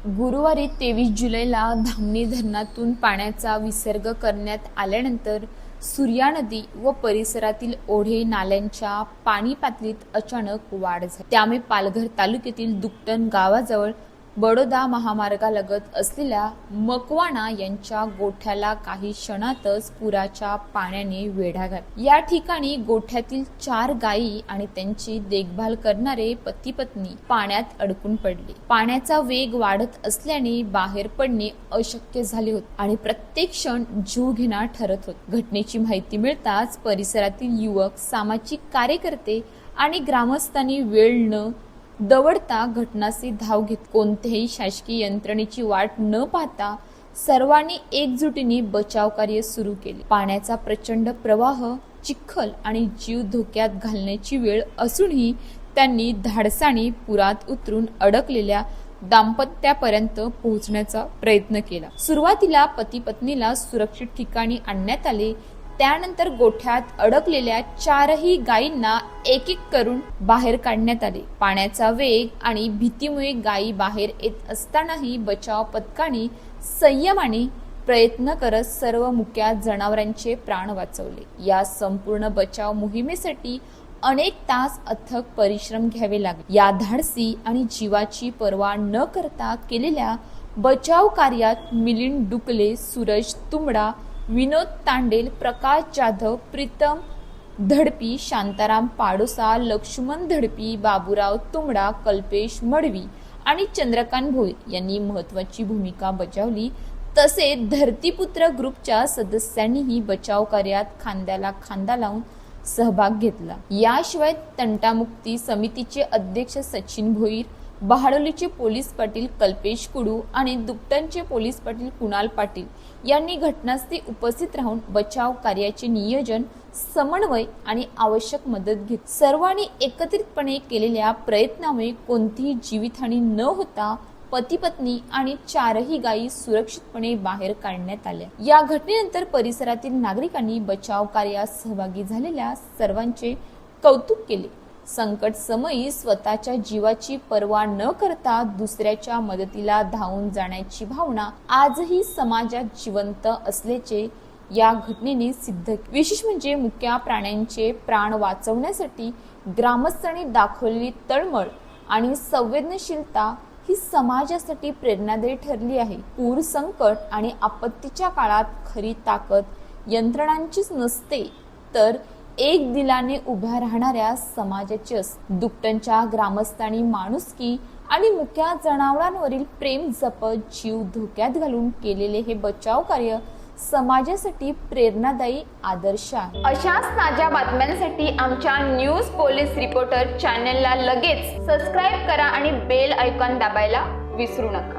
गुरुवारी 23 जुलैला धामणी धरणातून पाण्याचा विसर्ग करण्यात आल्यानंतर सूर्या नदी व परिसरातील ओढे नाल्यांच्या पाणी पातळीत अचानक वाढ झाली। त्यामुळे पालघर तालुक्यातील दुकटण गावाजवळ बडोदा महामार्गालगत असलेल्या मकवाना यांच्या गोठ्याला काही क्षणातच पुराच्या पाण्याने वेढा घातला। या ठिकाणी गोठ्यातील 4 गायी आणि त्यांची देखभाल करणारे पती पत्नी पाण्यात अडकून पडले। पाण्याचा वेग वाढत असल्याने बाहेर पडणे अशक्य झाले होते आणि प्रत्येक क्षण जीव घेणा ठरत होता। घटनेची माहिती मिळताच परिसरातील युवक, सामाजिक कार्यकर्ते आणि ग्रामस्थांनी वेळ न दवडता घटनास्थळी धाव घेत कोणत्याही शासकीय यंत्रणेची वाट न पाहता सर्वांनी एकजुटीने बचाव कार्य सुरू केले। पाण्याचा प्रचंड प्रवाह, चिखल आणि जीव धोक्यात घालण्याची वेळ असूनही त्यांनी धाडसाने पुरात उतरून अडकलेल्या दाम्पत्यापर्यंत पोहोचण्याचा प्रयत्न केला। सुरुवातीला पती पत्नीला सुरक्षित ठिकाणी आणण्यात आले, त्यानंतर गोठ्यात अडकलेल्या 4ही गायींना एक एक करून बाहेर काढण्यात आले। पाण्याचा वेग आणि भीतीमुळे गायी बाहेर येत असतानाही बचाव पथकाने संयमाने प्रयत्न करत सर्व मुक्या जनावरांचे प्राण वाचवले। या संपूर्ण बचाव मोहिमेसाठी अनेक तास अथक परिश्रम घ्यावे लागले। या धाडसी आणि जीवाची पर्वा न करता केलेल्या बचाव कार्यात मिलिंद डुकले, सूरज तुंबडा, विनोद तांडेल, प्रकाश जाधव, प्रीतम धडपी, शांताराम पाडोसा, लक्ष्मण धडपी, बाबूराव तुंबडा, कल्पेश मडवी आणि चंद्रकांत भोईर यांनी महत्त्वाची भूमिका बजावली। तसेच धरतीपुत्र ग्रुपच्या सदस्यांनीही बचाव कार्यात खांद्याला खांदा लावून सहभाग घेतला। याशिवाय तंटामुक्ती समितीचे अध्यक्ष सचिन भोईर, बहाडोलीचे पोलीस पाटील कल्पेश कुडू आणि दुकटणचे पोलीस पाटील कुणाल पाटील यांनी घटनास्थळी उपस्थित राहून बचाव कार्याचे नियोजन, समन्वय आणि आवश्यक मदत घेतली। सर्वांनी एकत्रितपणे केलेल्या प्रयत्नामुळे कोणतीही जीवितहानी न होता पती पत्नी आणि 4ही गायी सुरक्षितपणे बाहेर काढण्यात आल्या। या घटनेनंतर परिसरातील नागरिकांनी बचाव कार्यात सहभागी झालेल्या सर्वांचे कौतुक केले। संकट समयी स्वतःच्या जीवाची पर्वा न करता दुसऱ्याच्या मदतीला धावून जाण्याची भावना आजही समाजात जिवंत असल्याचे या घटनेने सिद्ध केले। विशेष म्हणजे मुक्या प्राण्यांचे प्राण वाचवण्यासाठी ग्रामस्थांनी दाखवलेली तळमळ आणि संवेदनशीलता ही समाजासाठी प्रेरणादायी ठरली आहे। पूर, संकट आणि आपत्तीच्या काळात खरी ताकद यंत्रणांचीच नसते, तर एक दिलाने उभ्या राहणाऱ्या समाजाची असते। दुकटणच्या ग्रामस्थांनी माणुसकी आणि मुक्या जनावरांवरील प्रेम जपत जीव धोक्यात घालून केलेले हे बचाव कार्य समाजासाठी प्रेरणादायी आदर्श आहे। अशाच ताज्या बातम्यांसाठी आमच्या न्यूज पोलीस रिपोर्टर चॅनलला लगेच सबस्क्राईब करा आणि बेल आयकॉन दाबायला विसरू नका।